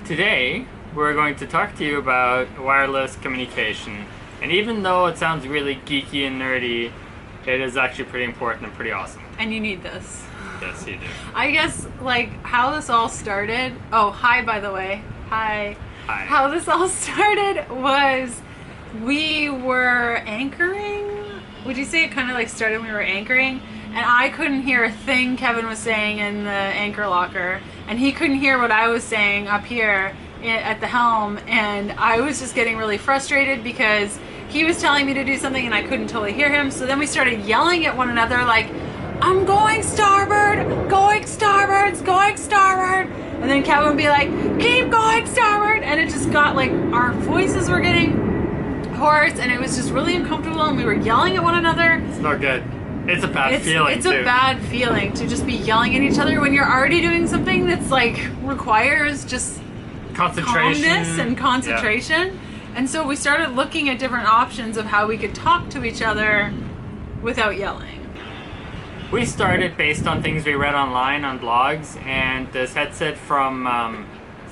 Today, we're going to talk to you about wireless communication. And even though it sounds really geeky and nerdy, it is actually pretty important and pretty awesome. And you need this. Yes, you do. I guess, like, how this all started... Oh, hi, by the way. Hi. Hi. How this all started was we were anchoring. Would you say it kind of like started when we were anchoring? And I couldn't hear a thing Kevin was saying in the anchor locker. And he couldn't hear what I was saying up here at the helm. And I was just getting really frustrated because he was telling me to do something and I couldn't totally hear him. So then we started yelling at one another like, I'm going starboard, going starboard, going starboard. And then Kevin would be like, keep going starboard. And it just got like, our voices were getting hoarse and it was just really uncomfortable and we were yelling at one another. It's not good. It's a bad feeling It's a bad feeling to just be yelling at each other when you're already doing something that's like requires just concentration. Calmness and concentration. Yeah. And so we started looking at different options of how we could talk to each other without yelling. We started based on things we read online on blogs, and this headset from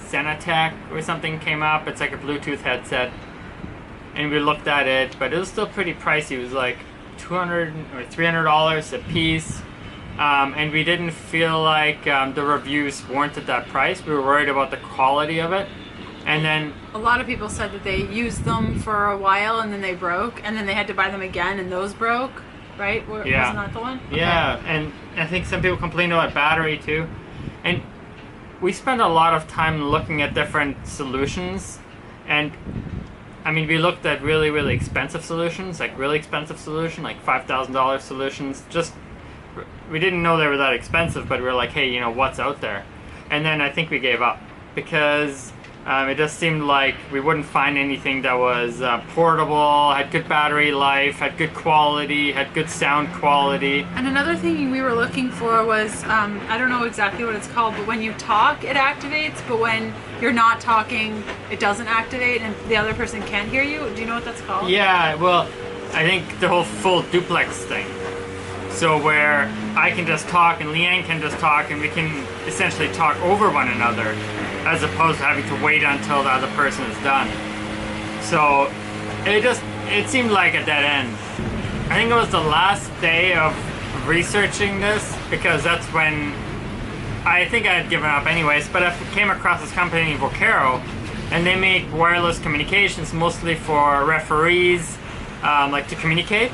Senatech or something came up. It's like a Bluetooth headset, and we looked at it, but it was still pretty pricey. It was like $200 or $300 a piece, and we didn't feel like the reviews warranted that price. We were worried about the quality of it. And then a lot of people said that they used them for a while and then they broke, and then they had to buy them again and those broke, right? Yeah. Wasn't that the one? Okay. Yeah, and I think some people complained about battery too. And we spent a lot of time looking at different solutions, and I mean, we looked at really, really expensive solutions, like really expensive solution, like $5,000 solutions. Just, we didn't know they were that expensive, but we were like, hey, you know, what's out there? And then I think we gave up because it just seemed like we wouldn't find anything that was portable, had good battery life, had good quality, had good sound quality. And another thing we were looking for was, I don't know exactly what it's called, but when you talk, it activates, but when you're not talking, it doesn't activate and the other person can't hear you. Do you know what that's called? Yeah, well, I think the whole full duplex thing. So where I can just talk and Leanne can just talk and we can essentially talk over one another as opposed to having to wait until the other person is done. So it seemed like a dead end. I think it was the last day of researching this because that's when I think I had given up anyways, but I came across this company, Vokkero, and they make wireless communications mostly for referees, like to communicate,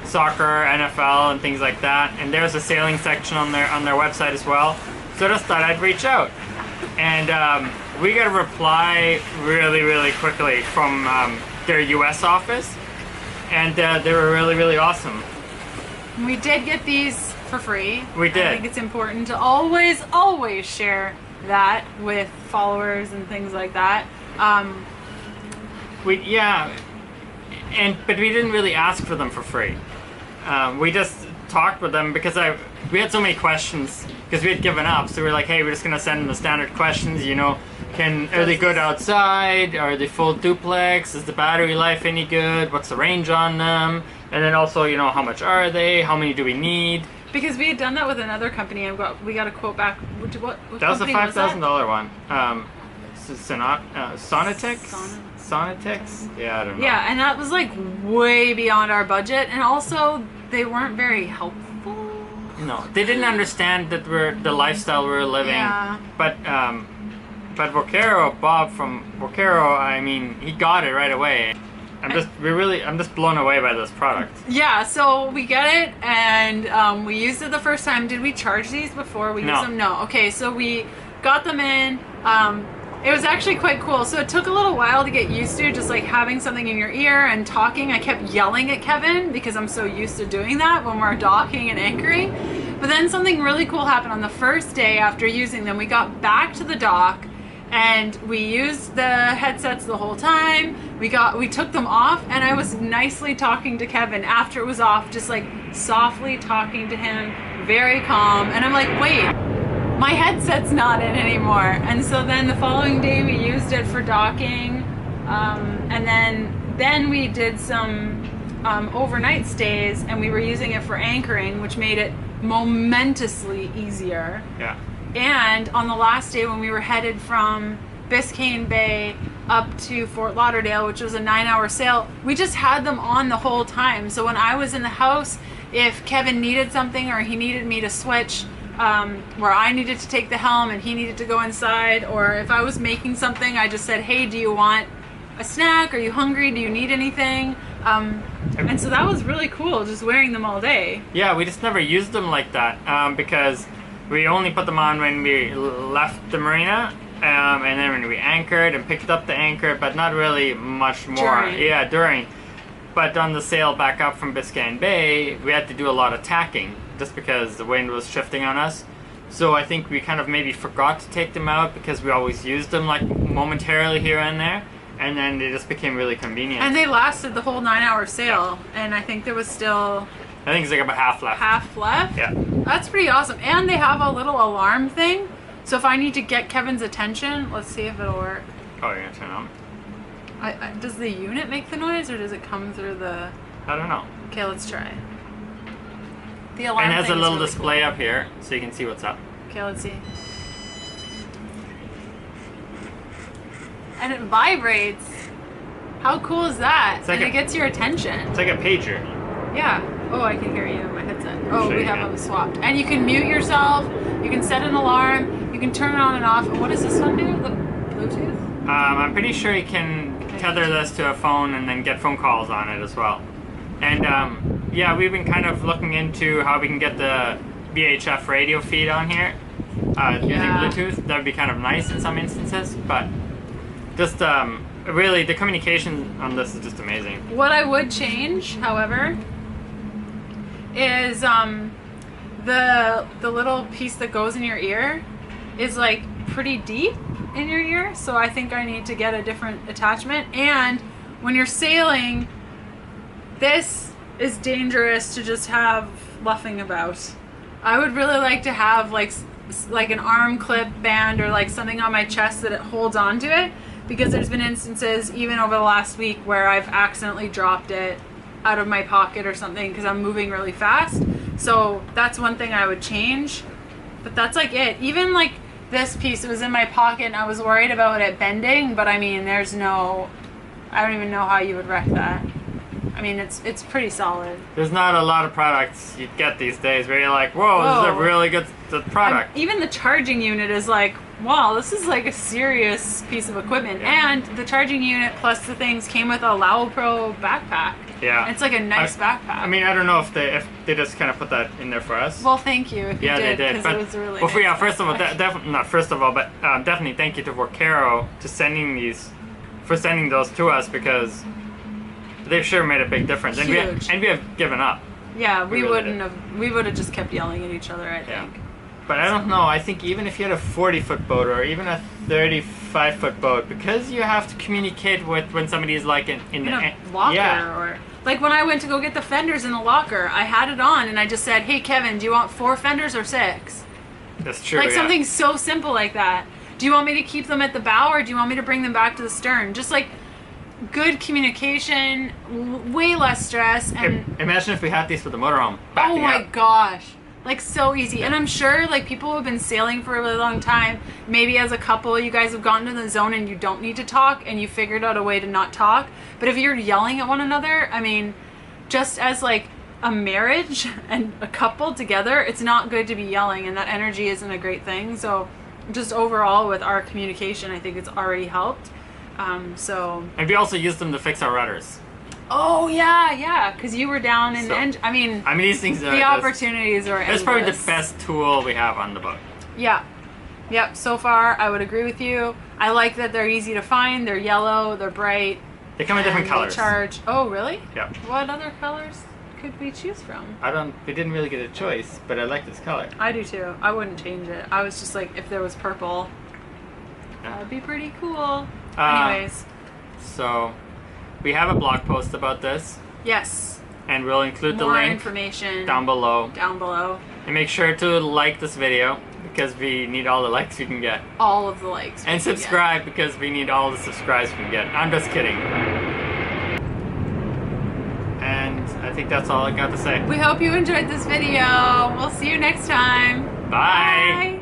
soccer, NFL, and things like that. And there's a sailing section on their website as well. So I just thought I'd reach out. And we got a reply really, really quickly from their US office, and they were really, really awesome. We did get these for free. We did. I think it's important to always, always share that with followers and things like that. But we didn't really ask for them for free. We just talked with them because we had so many questions because we had given up. So we were like, hey, we're just gonna send them the standard questions. You know, are they good outside? Are they full duplex? Is the battery life any good? What's the range on them? And then also, you know, how much are they? How many do we need? Because we had done that with another company, and we got a quote back. What that was a $5,000 one. Sonitex? Yeah, I don't know. Yeah, and that was like way beyond our budget, and also they weren't very helpful. No, they didn't understand that the lifestyle we were living. Yeah. But Vokkero, Bob from Vokkero, I mean, he got it right away. I'm just blown away by this product. Yeah, so we get it, and we used it the first time. Did we charge these before we used them? No. Okay, so we got them in. It was actually quite cool. So it took a little while to get used to, just like having something in your ear and talking. I kept yelling at Kevin because I'm so used to doing that when we're docking and anchoring. But then something really cool happened on the first day after using them. We got back to the dock and we used the headsets the whole time. We took them off, and I was nicely talking to Kevin after it was off, just like softly talking to him, very calm. And I'm like, wait, my headset's not in anymore. And so then the following day we used it for docking, and then we did some overnight stays, and we were using it for anchoring, which made it momentously easier. Yeah. And on the last day when we were headed from Biscayne Bay up to Fort Lauderdale, which was a 9-hour sail. We just had them on the whole time. So when I was in the house, if Kevin needed something or he needed me to switch, where I needed to take the helm and he needed to go inside, or if I was making something, I just said, hey, do you want a snack? Are you hungry? Do you need anything? And so that was really cool, just wearing them all day. Yeah, we just never used them like that because we only put them on when we left the marina, and then when we anchored and picked up the anchor, but not really much more. During. Yeah, during. But on the sail back up from Biscayne Bay, we had to do a lot of tacking just because the wind was shifting on us. So I think we kind of maybe forgot to take them out because we always used them like momentarily here and there. And then they just became really convenient. And they lasted the whole 9-hour sail. Yeah. And I think there was still... I think it's like about half left. Half left? Yeah. That's pretty awesome. And they have a little alarm thing. So if I need to get Kevin's attention, let's see if it'll work. Oh, you're going to turn on? Does the unit make the noise or does it come through the... I don't know. Okay, let's try. The alarm and it has a little really display cool. up here so you can see what's up. Okay, let's see. And it vibrates. How cool is that? It's like and it gets your attention. It's like a pager. Yeah. Oh, I can hear you in my headset. Oh, we have can. them swapped. And you can mute yourself. You can set an alarm. You can turn it on and off. And what does this one do? The Bluetooth? I'm pretty sure you can tether this to a phone and then get phone calls on it as well. And yeah, we've been kind of looking into how we can get the VHF radio feed on here using Bluetooth. That would be kind of nice in some instances, but just really the communication on this is just amazing. What I would change, however, is the little piece that goes in your ear is like pretty deep in your ear, so I think I need to get a different attachment. And when you're sailing, this is dangerous to just have luffing about. I would really like to have like an arm clip band or like something on my chest that it holds onto it, because there's been instances even over the last week where I've accidentally dropped it out of my pocket or something because I'm moving really fast. So that's one thing I would change, but that's like it. Even like this piece, it was in my pocket and I was worried about it bending, but I mean, I don't even know how you would wreck that. I mean, it's pretty solid. There's not a lot of products you get these days where you're like, whoa, this is a really good product. Even the charging unit is like, wow, this is like a serious piece of equipment. Yeah. And the charging unit plus the things came with a Lao Pro backpack. Yeah. And it's like a nice backpack. I mean, I don't know if they just kind of put that in there for us. Well, thank you if you yeah, did, they did. because it was a really well, nice yeah, first of all, backpack. definitely thank you to Vokkero for sending those to us, because they've sure made a big difference. Huge. And we have given up. Yeah, we really would have just kept yelling at each other, I think. But I don't know, I think even if you had a 40-foot boat or even a 35-foot boat, because you have to communicate with when somebody is like in a locker, or like when I went to go get the fenders in the locker, I had it on and I just said, hey Kevin, do you want 4 fenders or 6? That's true. Like something so simple like that. Do you want me to keep them at the bow or do you want me to bring them back to the stern? Just like good communication, way less stress. And imagine if we had these with the motorhome. Oh my gosh. Like so easy. And I'm sure like people who have been sailing for a really long time, maybe as a couple you guys have gotten to the zone and you don't need to talk and you figured out a way to not talk. But if you're yelling at one another, I mean, just as like a marriage and a couple together, it's not good to be yelling, and that energy isn't a great thing. So just overall with our communication, I think it's already helped. And we also used them to fix our rudders. Oh yeah, because you were down in I mean these things are the opportunities are endless. That's probably the best tool we have on the boat. Yeah. Yep, so far I would agree with you. I like that they're easy to find, they're yellow, they're bright. They come in different colors. They charge. Oh really? Yep. What other colors could we choose from? We didn't really get a choice, but I like this color. I do too. I wouldn't change it. I was just like, if there was purple, that would be pretty cool. Anyways. So we have a blog post about this. Yes. And we'll include the More link information down below. And make sure to like this video because we need all the likes we can get. All of the likes. And subscribe because we need all the subscribes we can get. I'm just kidding. And I think that's all I got to say. We hope you enjoyed this video. We'll see you next time. Bye.